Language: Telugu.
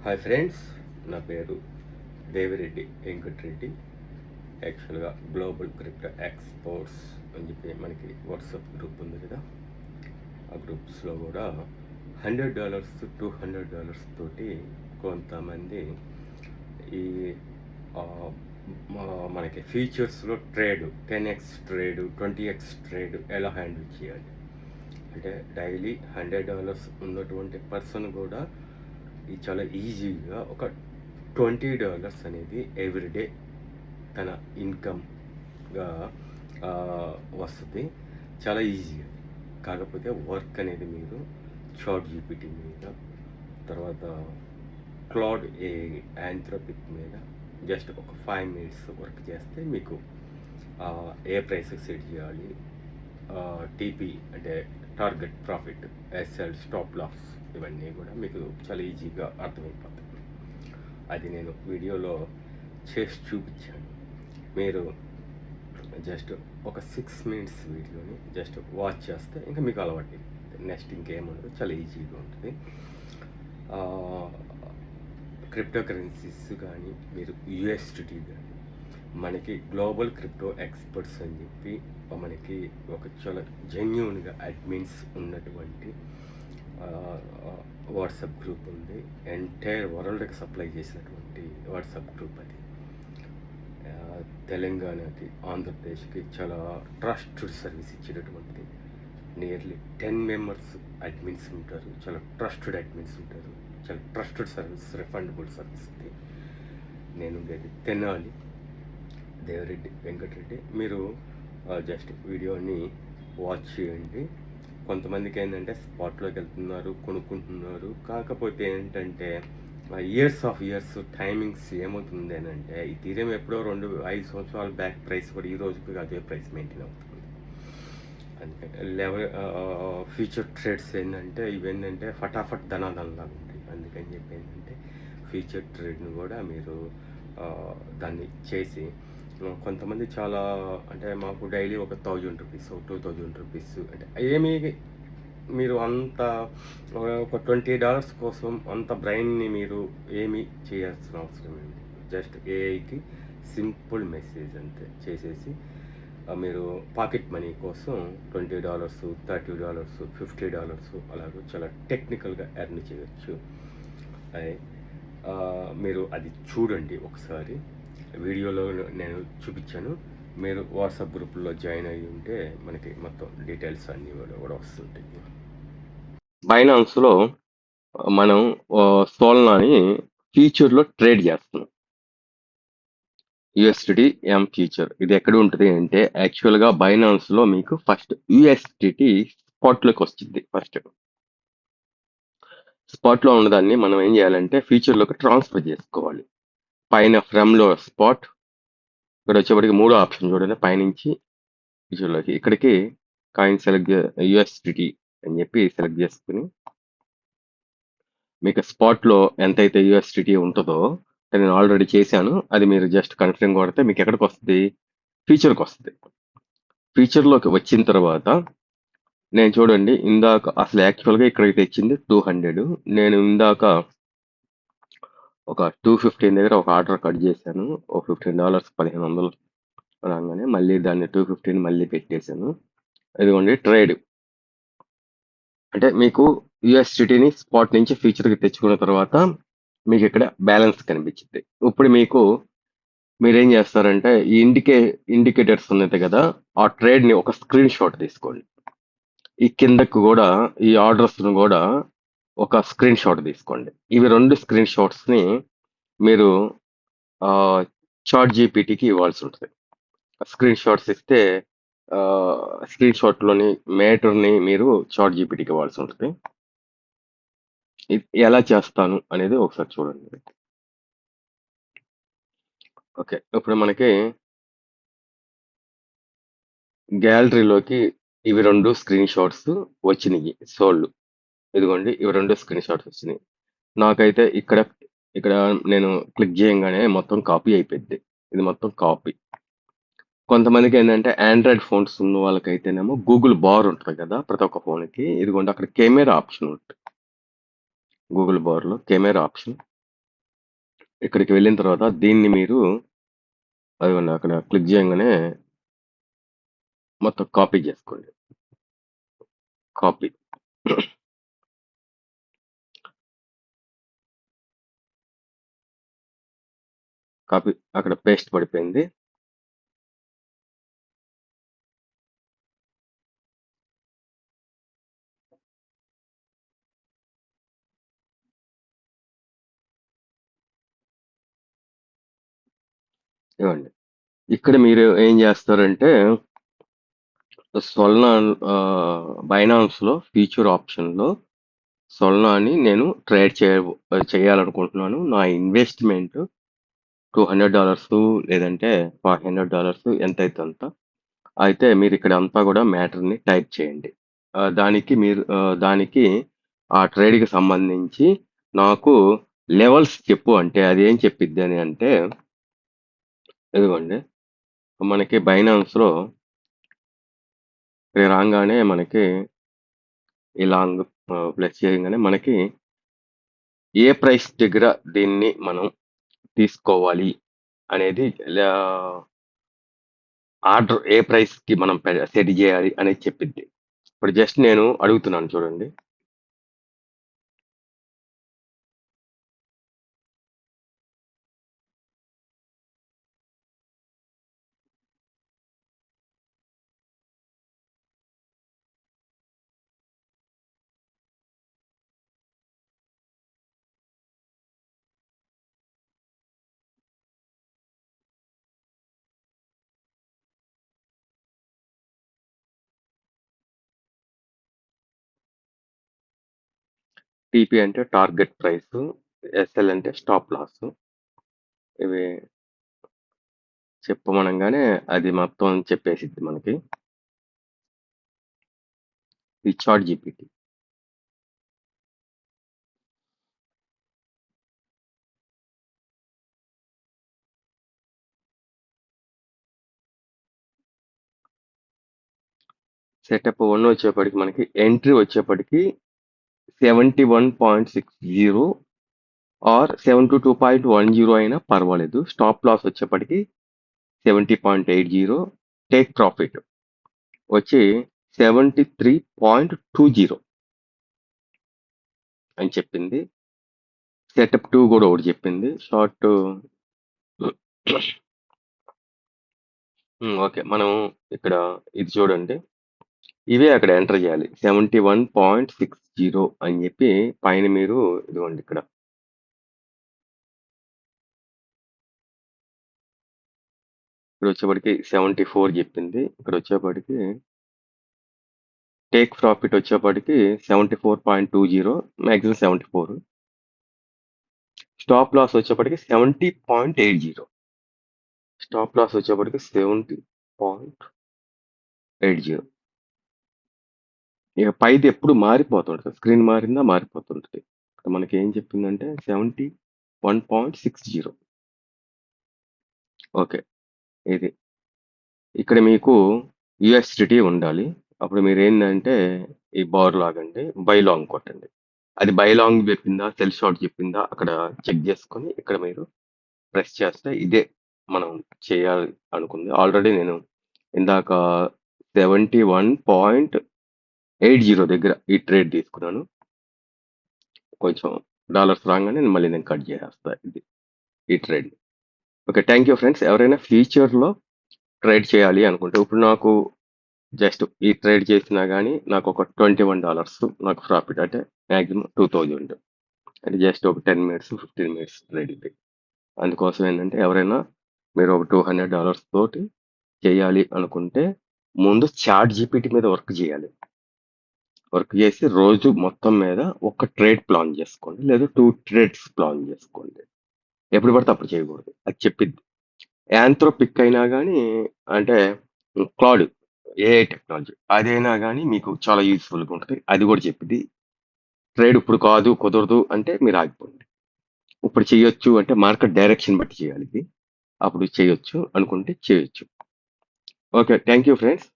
హాయ్ ఫ్రెండ్స్, నా పేరు దేవిరెడ్డి వెంకటరెడ్డి. యాక్చువల్గా గ్లోబల్ క్రిప్టో ఎక్స్పోర్ట్స్ అని చెప్పి మనకి వాట్సాప్ గ్రూప్ ఉంది కదా, ఆ గ్రూప్స్లో కూడా $100 $200 తోటి కొంతమంది ఈ ఆ, మనకి ఫీచర్స్లో trade 10x trade 20x trade ఎలా హ్యాండిల్ చేయాలి అంటే డైలీ $100 ఉన్నటువంటి పర్సన్ కూడా ఇది చాలా ఈజీగా ఒక $20 అనేది ఎవ్రీడే తన ఇన్కమ్గా వస్తుంది. చాలా ఈజీగా. కాకపోతే వర్క్ అనేది మీరు చాట్ జీపీటీ మీద, తర్వాత క్లౌడ్ ఏ యాంథ్రోపిక్ మీద జస్ట్ ఒక 5 minutes వర్క్ చేస్తే మీకు ఏ ప్రైస్కి సెట్ చేయాలి, టీపీ అంటే target profit, SL, stop loss, ఇవన్నీ కూడా మీకు చాలా ఈజీగా అర్థమైపోతుంది. అది నేను వీడియోలో చేసి చూపించాను. మీరు జస్ట్ ఒక 6 minutes వీడియోని జస్ట్ వాచ్ చేస్తే ఇంకా మీకు అలవాటు. నెక్స్ట్ ఇంకేముండదు, చాలా ఈజీగా ఉంటుంది. క్రిప్టో కరెన్సీస్ కానీ మీరు యూఎస్డిటీ కానీ మనకి గ్లోబల్ క్రిప్టో ఎక్స్పర్ట్స్ అని చెప్పి మనకి ఒక చాలా జెన్యూన్గా అడ్మిన్స్ ఉన్నటువంటి వాట్సాప్ గ్రూప్ ఉంది. ఎంటైర్ వరల్డ్కి సప్లై చేసినటువంటి వాట్సాప్ గ్రూప్ అది. తెలంగాణకి, ఆంధ్రప్రదేశ్కి చాలా ట్రస్టెడ్ సర్వీస్ ఇచ్చేటటువంటిది. నియర్లీ 10 members అడ్మిన్స్ ఉంటారు. చాలా ట్రస్టెడ్ అడ్మిన్స్ ఉంటారు. చాలా ట్రస్టెడ్ సర్వీస్, రిఫండబుల్ సర్వీస్ ఇది. నేను ఉండేది తెనాలి, దేవిరెడ్డి వెంకటరెడ్డి. మీరు జస్ట్ వీడియోని వాచ్ చేయండి. కొంతమందికి ఏంటంటే స్పాట్లోకి వెళ్తున్నారు, కొనుక్కుంటున్నారు. కాకపోతే ఏంటంటే ఇయర్స్ టైమింగ్స్ ఏమవుతుంది అని అంటే, ఈ తీరం ఎప్పుడో 5 సంవత్సరాల బ్యాక్ ప్రైస్ కూడా ఈ రోజుకి అదే ప్రైస్ మెయింటైన్ అవుతుంది. అందుకే ఫ్యూచర్ ట్రేడ్స్ ఏంటంటే ఇవేంటంటే ఫటాఫట్ ధనాధనలాగా ఉంటాయి. అందుకని చెప్పి ఏంటంటే ఫ్యూచర్ ట్రేడ్ని కూడా మీరు దాన్ని చేసి కొంతమంది చాలా అంటే మాకు డైలీ ఒక ₹1000 ₹2000 అంటే ఏమీ మీరు అంత ఒక $20 కోసం అంత బ్రెయిన్ని మీరు ఏమీ చేయాల్సిన అవసరం లేదు. జస్ట్ ఏఐకి సింపుల్ మెసేజ్ అంతే చేసేసి మీరు పాకెట్ మనీ కోసం $20 $30 $50 అలాగే చాలా టెక్నికల్గా ఎర్న్ చేయవచ్చు. మీరు అది చూడండి ఒకసారి. వీడియోలో నేను చూపించాను. మీరు వాట్సాప్ గ్రూప్లో జాయిన్ అయ్యి ఉంటే మనకి మొత్తం డీటెయిల్స్ అన్నీ కూడా వస్తుంటాయి. బైనాన్స్లో మనం సోల్నాని ఫ్యూచర్లో ట్రేడ్ చేస్తున్నాం. యూఎస్డిటీ ఎం ఫ్యూచర్ ఇది ఎక్కడ ఉంటుంది అంటే యాక్చువల్గా బైనాన్స్లో మీకు ఫస్ట్ యూఎస్డిటీ స్పాట్లోకి వచ్చింది. ఫస్ట్ స్పాట్లో ఉన్నదాన్ని మనం ఏం చేయాలంటే ఫ్యూచర్లోకి ట్రాన్స్ఫర్ చేసుకోవాలి. పైన ఫ్రమ్లో స్పాట్, ఇక్కడ వచ్చేప్పటికి 3వ ఆప్షన్ చూడండి పైనుంచి ఫ్యూచర్లోకి. ఇక్కడికి కాయిన్ సెలెక్ట్ యూఎస్డిటీ అని చెప్పి సెలెక్ట్ చేసుకుని మీకు స్పాట్లో ఎంతైతే యూఎస్డిటీ ఉంటుందో నేను ఆల్రెడీ చేశాను. అది మీరు జస్ట్ కన్ఫర్మ్ కొడితే మీకు ఎక్కడికి వస్తుంది, ఫ్యూచర్కి వస్తుంది. ఫ్యూచర్లోకి వచ్చిన తర్వాత నేను చూడండి ఇందాక అసలు యాక్చువల్గా ఇక్కడికి తెచ్చింది 200. నేను ఇందాక ఒక 215 దగ్గర ఒక ఆర్డర్ కట్ చేశాను. ఒక $15 1500 రాగానే మళ్ళీ దాన్ని 215 మళ్ళీ పెట్టేశాను. ఇదిగోండి ట్రేడ్. అంటే మీకు యూఎస్డిటీని స్పాట్ నుంచి ఫ్యూచర్కి తెచ్చుకున్న తర్వాత మీకు ఇక్కడ బ్యాలెన్స్ కనిపించింది. ఇప్పుడు మీరేం చేస్తారంటే ఈ ఇండికేటర్స్ ఉన్నాయి కదా, ఆ ట్రేడ్ని ఒక స్క్రీన్ షాట్ తీసుకోండి. ఈ కిందకు కూడా ఈ ఆర్డర్స్ను కూడా ఒక స్క్రీన్ షాట్ తీసుకోండి. ఇవి 2 స్క్రీన్ షాట్స్ని మీరు చాట్ జీపీటీకి ఇవ్వాల్సి ఉంటుంది. స్క్రీన్ షాట్స్ ఇస్తే స్క్రీన్ షాట్లోని మేటర్ని మీరు చాట్ జీపీటీకి ఇవ్వాల్సి ఉంటుంది. ఎలా చేస్తాను అనేది ఒకసారి చూడండి. ఓకే, ఇప్పుడు మనకి గ్యాలరీలోకి ఇవి 2 స్క్రీన్ షాట్స్ వచ్చినాయి. సోల్డ్ ఇదిగోండి, ఇవి 2 స్క్రీన్ షాట్స్ వచ్చినాయి. నాకైతే ఇక్కడ నేను క్లిక్ చేయగానే మొత్తం కాపీ అయిపోయింది. ఇది మొత్తం కాపీ. కొంతమందికి ఏంటంటే ఆండ్రాయిడ్ ఫోన్స్ ఉన్న వాళ్ళకైతేనేమో గూగుల్ బార్ ఉంటుంది కదా ప్రతి ఒక్క ఫోన్కి. ఇదిగోండి అక్కడ కెమెరా ఆప్షన్ ఉంటుంది. గూగుల్ బార్లో కెమెరా ఆప్షన్ ఇక్కడికి వెళ్ళిన తర్వాత దీన్ని మీరు అదిగోండి అక్కడ క్లిక్ చేయగానే మొత్తం కాపీ చేసుకోండి. కాపీ కాపీ అక్కడ పేస్ట్ పడిపోయింది. ఇవ్వండి. ఇక్కడ మీరు ఏం చేస్తారంటే సొల్నా బైనాన్స్లో ఫ్యూచర్ ఆప్షన్లో సొల్నాని నేను ట్రేడ్ చేయాలనుకుంటున్నాను. నా ఇన్వెస్ట్మెంట్ $200 లేదంటే $500 ఎంతైతే అంత. అయితే మీరు ఇక్కడ అంతా కూడా మ్యాటర్ని టైప్ చేయండి. దానికి ఆ ట్రేడ్కి సంబంధించి నాకు లెవెల్స్ చెప్పు అంటే అది ఏం చెప్పిద్ది అని అంటే ఇదిగోండి మనకి బైనాన్స్లో రాగానే మనకి ఈ లాంగ్ ప్లస్ చేయగానే మనకి ఏ ప్రైస్ దగ్గర దీన్ని మనం తీసుకోవాలి అనేది ఆర్డర్ ఏ ప్రైస్ కి మనం సెట్ చేయాలి అనేది చెప్పిద్ది. ఇప్పుడు జస్ట్ నేను అడుగుతున్నాను చూడండి. టీపీ అంటే టార్గెట్ ప్రైస్, ఎస్ఎల్ అంటే స్టాప్ లాస్. ఇవి చెప్పమనగానే అది మొత్తం చెప్పేసిద్ది మనకి. ఈ చాట్ జీపీటీ సెటప్ 1 వచ్చేప్పటికి మనకి ఎంట్రీ వచ్చేప్పటికి 71.60 ఆర్ 72.10 అయినా పర్వాలేదు. స్టాప్ లాస్ వచ్చేప్పటికి 70.80. టేక్ ప్రాఫిట్ వచ్చి 73.20 అని చెప్పింది. సెటప్ 2 కూడా ఒకటి చెప్పింది. Short okay. మనం ఇక్కడ ఇది చూడండి. ఇవే అక్కడ ఎంటర్ చేయాలి. 71.60 అని చెప్పి పైన మీరు ఇదిగోండి ఇక్కడ వచ్చేప్పటికి 74 చెప్పింది. ఇక్కడ వచ్చేప్పటికి టేక్ ప్రాఫిట్ వచ్చేప్పటికి 74.20, మ్యాక్సిమం 74. స్టాప్ లాస్ వచ్చేప్పటికి 70.80. స్టాప్ లాస్ వచ్చేప్పటికి 70.80. ఇక పైది ఎప్పుడు మారిపోతుంటుంది. స్క్రీన్ మారిందా మారిపోతుంటుంది. మనకి ఏం చెప్పిందంటే 71.60. ఓకే. ఇది ఇక్కడ మీకు యుఎస్డిటీ ఉండాలి. అప్పుడు మీరు ఏంటంటే ఈ బార్ లాగండి, బై లాంగ్ కొట్టండి. అది బై లాంగ్ చెప్పిందా సెల్ షార్ట్ చెప్పిందా అక్కడ చెక్ చేసుకొని ఇక్కడ మీరు ప్రెస్ చేస్తే ఇదే మనం చేయాలి అనుకుంది. ఆల్రెడీ నేను ఇందాక 71.80 దగ్గర ఈ ట్రేడ్ తీసుకున్నాను. కొంచెం డాలర్స్ రాగానే మళ్ళీ నేను కట్ చేసేస్తా ఇది ఈ trade. Okay, thank you friends. ఎవరైనా ఫ్యూచర్లో ట్రేడ్ చేయాలి అనుకుంటే ఇప్పుడు నాకు జస్ట్ ఈ ట్రేడ్ చేసినా కానీ నాకు ఒక $21 నాకు ప్రాఫిట్, అంటే మ్యాక్సిమం 2000, అంటే జస్ట్ ఒక 10 మినిట్స్ 15 మినిట్స్ ట్రేడ్ ఇది. అందుకోసం ఏంటంటే ఎవరైనా మీరు ఒక $200 తోటి చేయాలి అనుకుంటే ముందు చాట్ జీపీటీ మీద వర్క్ చేయాలి. వర్క్ చేసి రోజు మొత్తం మీద ఒక ట్రేడ్ ప్లాన్ చేసుకోండి, లేదా 2 ట్రేడ్స్ ప్లాన్ చేసుకోండి. ఎప్పుడు పడితే అప్పుడు చేయకూడదు. అది చెప్పిద్ది. యాంథ్రోపిక్ అయినా కానీ, అంటే క్లౌడ్ ఏఐ టెక్నాలజీ అదైనా కానీ మీకు చాలా యూస్ఫుల్గా ఉంటుంది. అది కూడా చెప్పిద్ది. ట్రేడ్ ఇప్పుడు కాదు కుదరదు అంటే మీరు ఆగిపోండి. ఇప్పుడు చేయొచ్చు అంటే మార్కెట్ డైరెక్షన్ బట్టి చేయాలి ఇది. అప్పుడు చేయొచ్చు అనుకుంటే చేయొచ్చు. Okay, thank you friends.